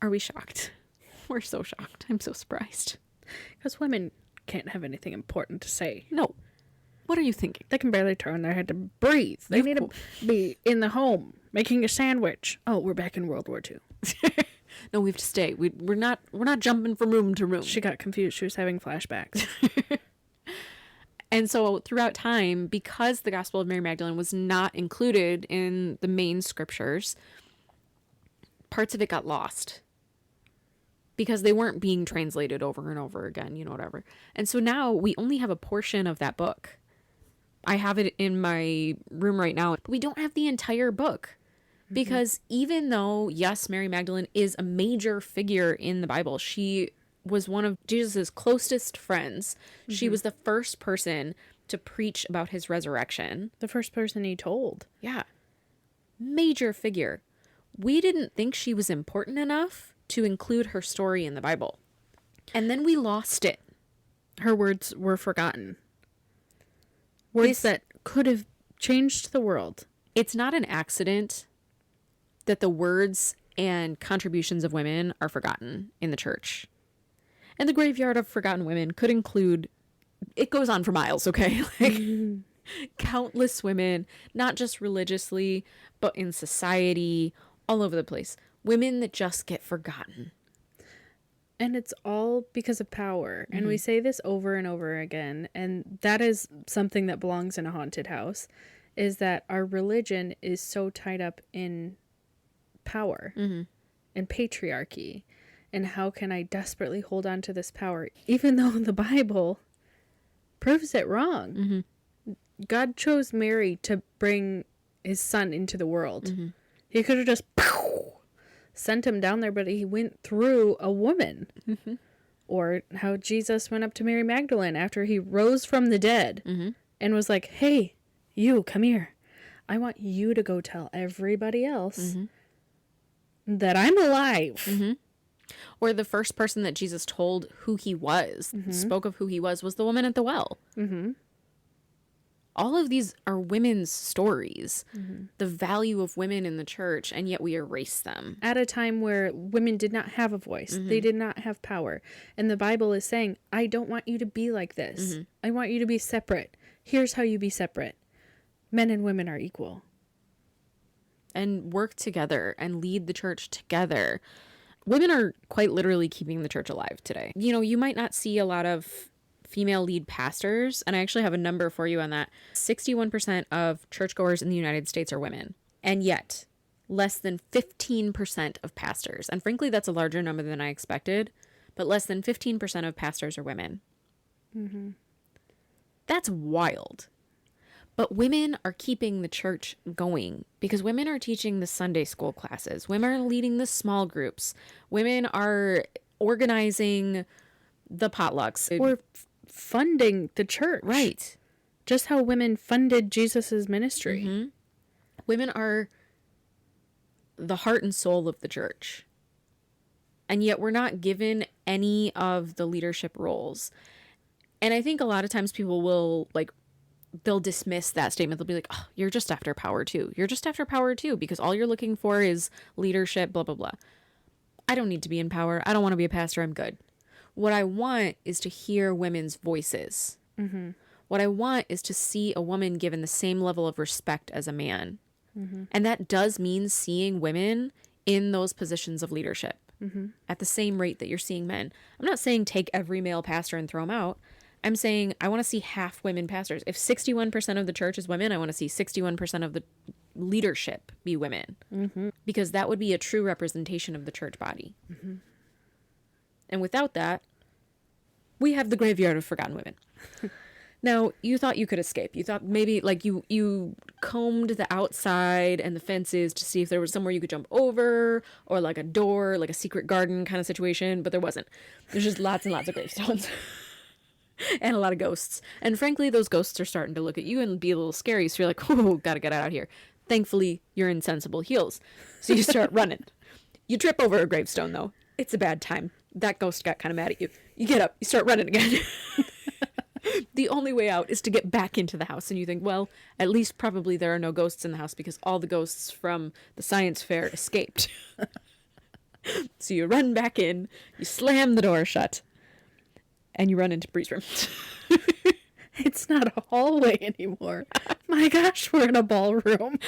A: Are we shocked? We're so shocked. I'm so surprised.
C: Because women can't have anything important to say.
A: No. What are you thinking?
C: They can barely turn their head to breathe. They need to be in the home making a sandwich. Oh, we're back in World War II.
A: No, we have to stay. We're not jumping from room to room.
C: She got confused. She was having flashbacks.
A: And so throughout time, because the Gospel of Mary Magdalene was not included in the main scriptures, parts of it got lost because they weren't being translated over and over again, whatever. And so now we only have a portion of that book. I have it in my room right now, but we don't have the entire book because even though, yes, Mary Magdalene is a major figure in the Bible, she was one of Jesus's closest friends. She was the first person to preach about his resurrection.
C: The first person he told.
A: Yeah. Major figure. We didn't think she was important enough to include her story in the Bible. And then we lost it.
C: Her words were forgotten. Words that could have changed the world.
A: It's not an accident that the words and contributions of women are forgotten in the church. And the graveyard of forgotten women could include, it goes on for miles, okay? Like countless women, not just religiously, but in society, all over the place. Women that just get forgotten.
C: And it's all because of power. And we say this over and over again. And that is something that belongs in a haunted house, is that our religion is so tied up in power and patriarchy. And how can I desperately hold on to this power, even though the Bible proves it wrong? God chose Mary to bring his son into the world. He could have just sent him down there, but he went through a woman. Or how Jesus went up to Mary Magdalene after he rose from the dead and was like, hey, you, come here. I want you to go tell everybody else that I'm alive.
A: Or the first person that Jesus told who he was, spoke of who he was the woman at the well. All of these are women's stories, the value of women in the church, and yet we erase them.
C: At a time where women did not have a voice, they did not have power. And the Bible is saying, I don't want you to be like this. I want you to be separate. Here's how you be separate. Men and women are equal.
A: And work together and lead the church together. Women are quite literally keeping the church alive today. You know, you might not see a lot of female lead pastors, and I actually have a number for you on that. 61% of churchgoers in the United States are women, and yet less than 15% of pastors, and frankly that's a larger number than I expected, but less than 15% of pastors are women. That's wild. But women are keeping the church going because women are teaching the Sunday school classes, women are leading the small groups, women are organizing the potlucks,
C: Or funding the church.
A: right.
C: Just how women funded Jesus's ministry.
A: Women are the heart and soul of the church. And yet we're not given any of the leadership roles. And I think a lot of times people will, like, they'll dismiss that statement. They'll be like, oh, you're just after power too. You're just after power too because all you're looking for is leadership, blah, blah, blah. I don't need to be in power. I don't want to be a pastor. I'm good. What I want is to hear women's voices. What I want is to see a woman given the same level of respect as a man. And that does mean seeing women in those positions of leadership at the same rate that you're seeing men. I'm not saying take every male pastor and throw them out. I'm saying I want to see half women pastors. If 61% of the church is women, I want to see 61% of the leadership be women. Because that would be a true representation of the church body. And without that, we have the graveyard of forgotten women. Now, you thought you could escape. You thought maybe like you combed the outside and the fences to see if there was somewhere you could jump over or like a door, like a secret garden kind of situation, but there wasn't. There's just lots and lots of gravestones and a lot of ghosts. And frankly, those ghosts are starting to look at you and be a little scary. So you're like, oh, gotta get out of here. Thankfully, you're in sensible heels. So you start running. You trip over a gravestone, though. It's a bad time. That ghost got kind of mad at you. You get up. You start running again. The only way out is to get back into the house. And you think, well, at least probably there are no ghosts in the house because all the ghosts from the science fair escaped. So you run back in. You slam the door shut. And you run into Bree's room.
C: It's not a hallway anymore. My gosh, we're in a ballroom.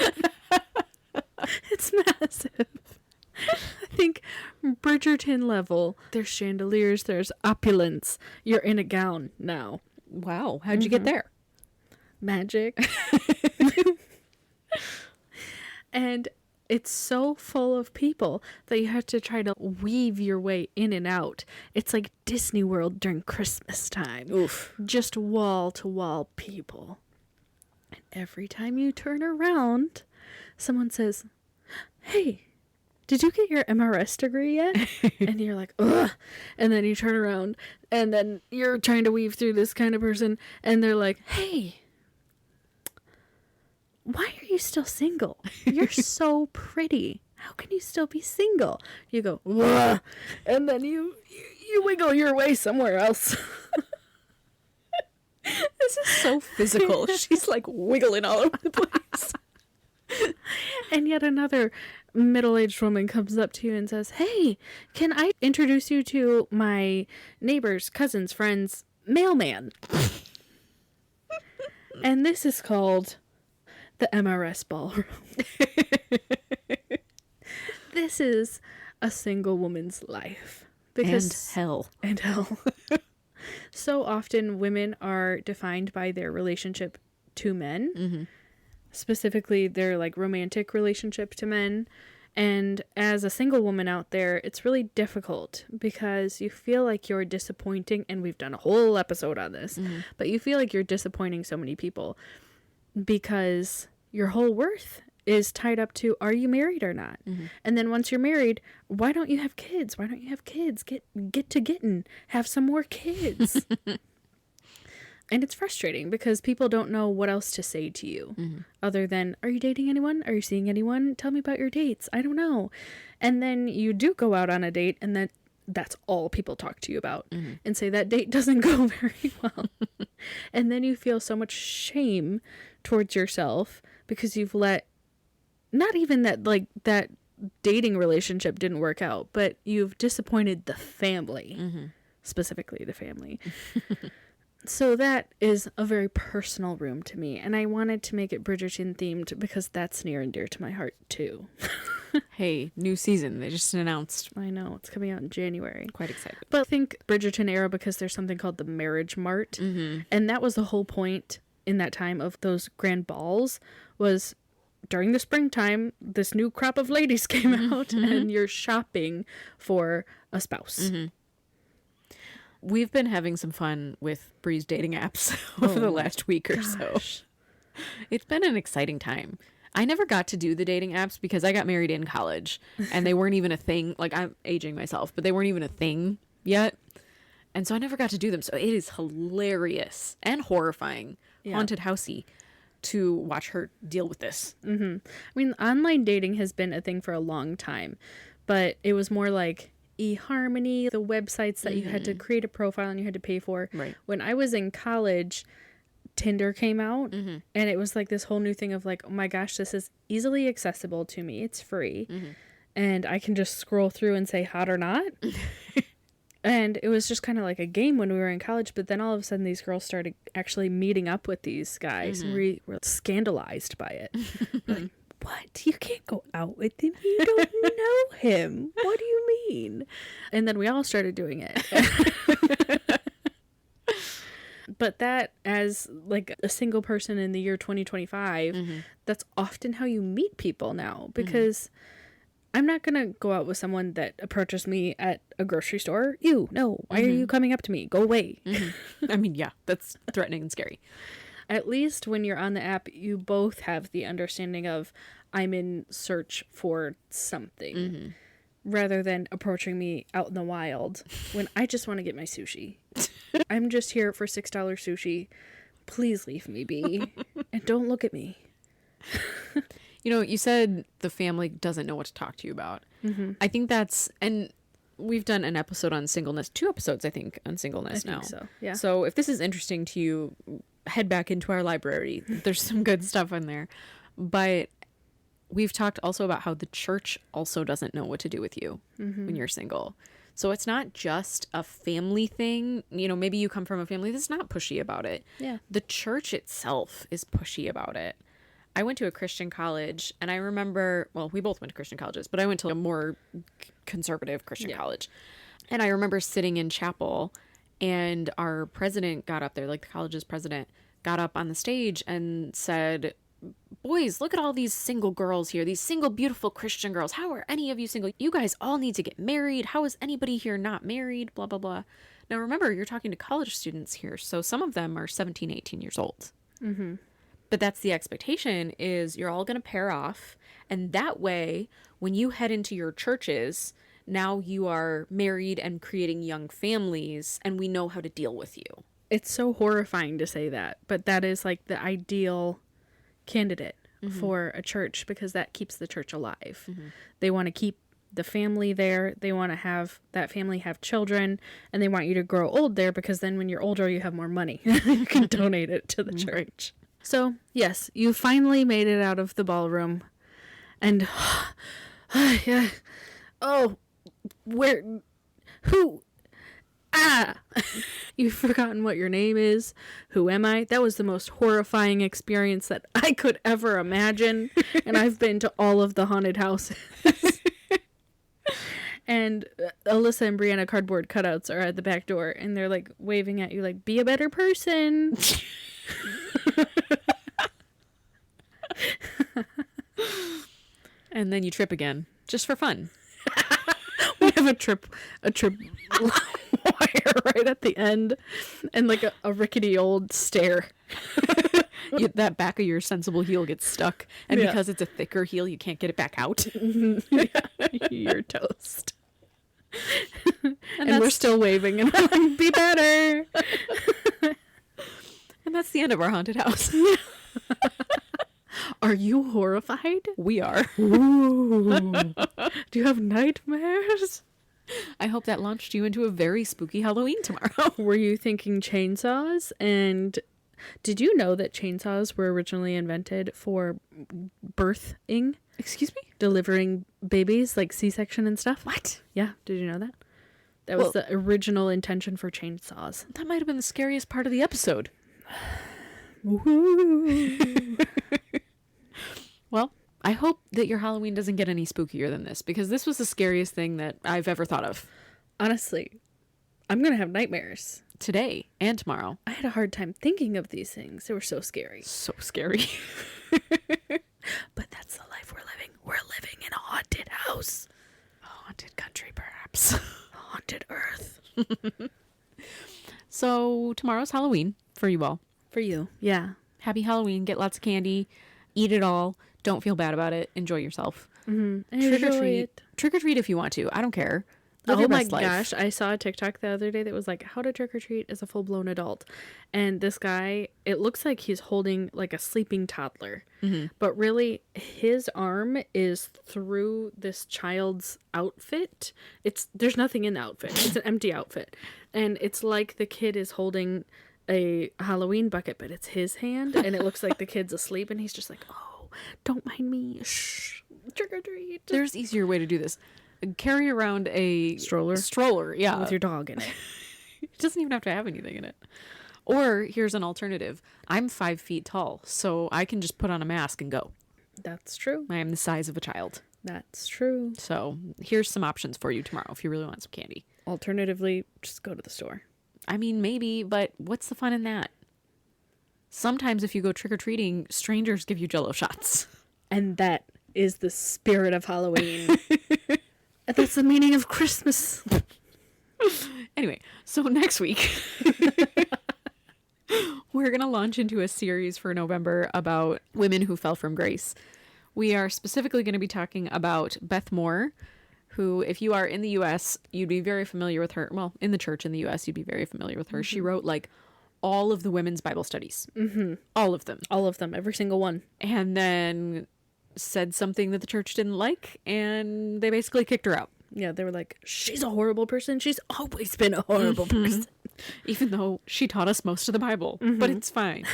C: It's massive. I think Bridgerton level. There's chandeliers, there's opulence. You're in a gown now.
A: Wow. How'd you get there?
C: Magic. And it's so full of people that you have to try to weave your way in and out. It's like Disney World during Christmas time.
A: Oof.
C: Just wall to wall people. And every time you turn around, someone says, hey, did you get your MRS degree yet? And you're like, ugh. And then you turn around and then you're trying to weave through this kind of person and they're like, hey, why are you still single? You're so pretty. How can you still be single? You go, ugh. And then you wiggle your way somewhere else.
A: This is so physical. She's like wiggling all over the place.
C: And yet another middle-aged woman comes up to you and says, hey, can I introduce you to my neighbor's cousin's friend's mailman? And this is called the MRS ballroom. This is a single woman's life.
A: And hell.
C: And hell. So often women are defined by their relationship to men. Mm-hmm. Specifically, their like romantic relationship to men. And as a single woman out there, it's really difficult because you feel like you're disappointing. And we've done a whole episode on this. Mm-hmm. But you feel like you're disappointing so many people because your whole worth is tied up to, are you married or not? Mm-hmm. And then once you're married, why don't you have kids? Why don't you have kids? Get to getting. Have some more kids. And it's frustrating because people don't know what else to say to you other than, are you dating anyone? Are you seeing anyone? Tell me about your dates. I don't know. And then you do go out on a date and then that's all people talk to you about, and say that date doesn't go very well. And then you feel so much shame towards yourself because you've let, not even that, like, that dating relationship didn't work out, but you've disappointed the family, specifically the family. So that is a very personal room to me, and I wanted to make it Bridgerton themed because that's near and dear to my heart too.
A: Hey, new season. They just announced.
C: I know, it's coming out in January.
A: Quite excited.
C: But I think Bridgerton era because there's something called the marriage mart, and that was the whole point in that time of those grand balls was during the springtime, this new crop of ladies came out and you're shopping for a spouse.
A: We've been having some fun with Bree's dating apps over the last week or so. It's been an exciting time. I never got to do the dating apps because I got married in college and they weren't even a thing. Like, I'm aging myself, but they weren't even a thing yet. And so I never got to do them. So it is hilarious and horrifying, haunted housey, to watch her deal with this.
C: I mean, online dating has been a thing for a long time, but it was more like eHarmony, the websites that you had to create a profile and you had to pay for.
A: Right.
C: When I was in college, Tinder came out, and it was like this whole new thing of like, oh my gosh, this is easily accessible to me. It's free. And I can just scroll through and say hot or not. And it was just kind of like a game when we were in college, but then all of a sudden these girls started actually meeting up with these guys, and we were scandalized by it. Like, what? You can't go out with him? You don't know him. What do you mean? And then we all started doing it. But that, as like a single person in the year 2025, that's often how you meet people now, because I'm not going to go out with someone that approaches me at a grocery store. Ew, no. Why are you coming up to me? Go away.
A: I mean, yeah, that's threatening and scary.
C: At least when you're on the app, you both have the understanding of I'm in search for something, rather than approaching me out in the wild when I just want to get my sushi. I'm just here for $6 sushi. Please leave me be and don't look at me.
A: You know, you said the family doesn't know what to talk to you about. I think that's, and we've done an episode on singleness, 2 episodes, I think, on singleness now.
C: So, yeah.
A: So if this is interesting to you, head back into our library. There's some good stuff in there. But we've talked also about how the church also doesn't know what to do with you when you're single. So it's not just a family thing. You know, maybe you come from a family that's not pushy about it.
C: Yeah.
A: The church itself is pushy about it. I went to a Christian college, and I remember, well, we both went to Christian colleges, but I went to a more conservative Christian college. And I remember sitting in chapel, and our president got up there, like the college's president, got up on the stage and said, boys, look at all these single girls here, these single, beautiful Christian girls. How are any of you single? You guys all need to get married. How is anybody here not married? Blah, blah, blah. Now, remember, you're talking to college students here, so some of them are 17, 18 years old. But that's the expectation, is you're all going to pair off. And that way, when you head into your churches, now you are married and creating young families, and we know how to deal with you.
C: It's so horrifying to say that, but that is like the ideal candidate for a church, because that keeps the church alive. They want to keep the family there. They want to have that family have children, and they want you to grow old there, because then when you're older, you have more money. You can donate it to the church. So, yes, you finally made it out of the ballroom. And, yeah. Oh, where, who, you've forgotten what your name is. Who am I? That was the most horrifying experience that I could ever imagine. And I've been to all of the haunted houses. And Alyssa and Brianna cardboard cutouts are at the back door, and they're like waving at you like, be a better person.
A: And then you trip again, just for fun.
C: We have a trip wire right at the end, and like a rickety old stair.
A: That back of your sensible heel gets stuck, and because it's a thicker heel, you can't get it back out.
C: You're toast. And we're still waving and like, be better.
A: And that's the end of our haunted house.
C: Are you horrified?
A: We are.
C: Ooh. Do you have nightmares?
A: I hope that launched you into a very spooky Halloween tomorrow.
C: Were you thinking chainsaws? And did you know that chainsaws were originally invented for birthing?
A: Excuse me?
C: Delivering babies, like C-section and stuff?
A: What?
C: Yeah, did you know that? That was the original intention for chainsaws.
A: That might have been the scariest part of the episode. Well, I hope that your Halloween doesn't get any spookier than this, because this was the scariest thing that I've ever thought of.
C: Honestly, I'm going to have nightmares.
A: Today and tomorrow.
C: I had a hard time thinking of these things. They were so scary.
A: So scary.
C: But that's the life we're living. We're living in a haunted house.
A: A haunted country, perhaps.
C: A haunted earth.
A: So tomorrow's Halloween for you all.
C: For you. Yeah.
A: Happy Halloween. Get lots of candy. Eat it all. Don't feel bad about it. Enjoy yourself.
C: Mm-hmm.
A: Trick or treat. Trick or treat if you want to. I don't care. Live
C: Oh
A: your
C: my
A: best life.
C: gosh. I saw a TikTok the other day that was like, how to trick or treat as a full-blown adult. And this guy, it looks like he's holding like a sleeping toddler. Mm-hmm. But really, his arm is through this child's outfit. There's nothing in the outfit. It's an empty outfit. And it's like the kid is holding a Halloween bucket, but it's his hand. And it looks like the kid's asleep. And he's just like, oh, don't mind me. Shh. Trick or treat.
A: There's an easier way to do this. Carry around a stroller, yeah,
C: with your dog in it.
A: It doesn't even have to have anything in it. Or here's an alternative. I'm 5 feet tall, so I can just put on a mask and go.
C: That's true.
A: I am the size of a child.
C: That's true.
A: So here's some options for you tomorrow if you really want some candy.
C: Alternatively, just go to the store.
A: I mean, maybe, but what's the fun in that? Sometimes if you go trick-or-treating, strangers give you Jell-O shots.
C: And that is the spirit of Halloween. And that's the meaning of Christmas.
A: Anyway, so next week, we're going to launch into a series for November about women who fell from grace. We are specifically going to be talking about Beth Moore, who, if you are in the U.S., you'd be very familiar with her. Well, in the church in the U.S., you'd be very familiar with her. Mm-hmm. She wrote, like, all of the women's Bible studies. Mm-hmm. All of them.
C: All of them. Every single one.
A: And then said something that the church didn't like, and they basically kicked her out.
C: Yeah, they were like, she's a horrible person. She's always been a horrible person.
A: Even though she taught us most of the Bible. Mm-hmm. But it's fine.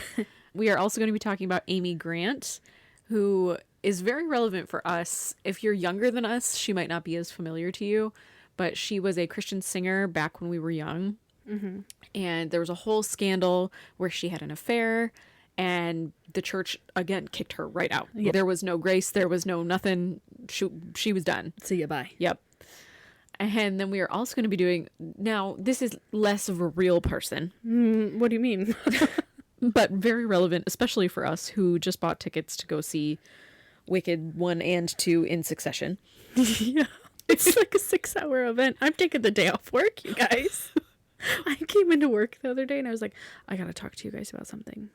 A: We are also going to be talking about Amy Grant, who is very relevant for us. If you're younger than us, she might not be as familiar to you, but she was a Christian singer back when we were young. Mm-hmm. And there was a whole scandal where she had an affair, and the church, again, kicked her right out. Yep. There was no grace. There was no nothing. She was done.
C: See ya, bye.
A: Yep. And then we are also going to be doing... Now, this is less of a real person.
C: What do you mean?
A: But very relevant, especially for us who just bought tickets to go see Wicked 1 and 2 in succession.
C: Yeah. It's like a 6-hour event. I'm taking the day off work, you guys. I came into work the other day and I was like, I got to talk to you guys about something.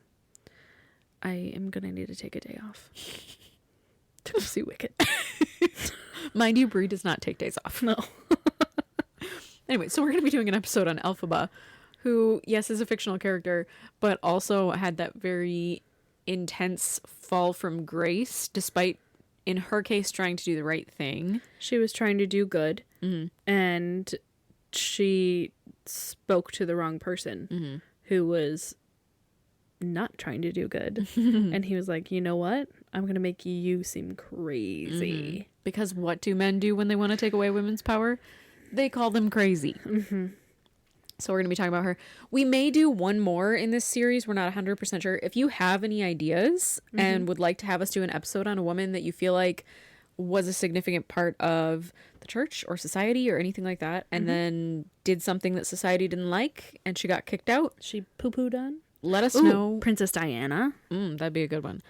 C: I am going to need to take a day off to go see Wicked.
A: Mind you, Brie does not take days off.
C: No.
A: Anyway, so we're going to be doing an episode on Elphaba, who, yes, is a fictional character, but also had that very intense fall from grace, despite, in her case, trying to do the right thing.
C: She was trying to do good, mm-hmm. and she spoke to the wrong person, mm-hmm. who was not trying to do good. And he was like, you know what? I'm going to make you seem crazy.
A: Mm-hmm. Because what do men do when they want to take away women's power? They call them crazy. Mm-hmm. So we're going to be talking about her. We may do one more in this series. We're not 100% sure. If you have any ideas mm-hmm. and would like to have us do an episode on a woman that you feel like was a significant part of the church or society or anything like that, and mm-hmm. then did something that society didn't like and she got kicked out.
C: She poo-pooed on.
A: Let us know.
C: Princess Diana.
A: That'd be a good one.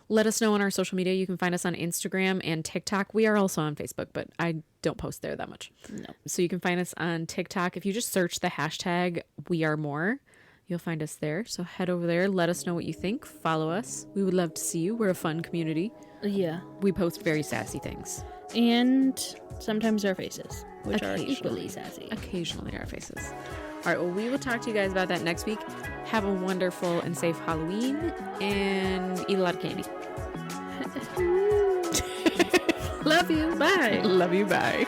A: Let us know on our social media. You can find us on Instagram and TikTok. We are also on Facebook, but I don't post there that much.
C: No.
A: So you can find us on TikTok. If you just search the hashtag #WeAreMore, you'll find us there. So head over there. Let us know what you think. Follow us. We would love to see you. We're a fun community.
C: Yeah.
A: We post very sassy things.
C: And sometimes our faces, which are equally sassy.
A: Occasionally our faces. All right, well, we will talk to you guys about that next week. Have a wonderful and safe Halloween, and eat a lot of candy.
C: Love you. Bye.
A: Love you. Bye.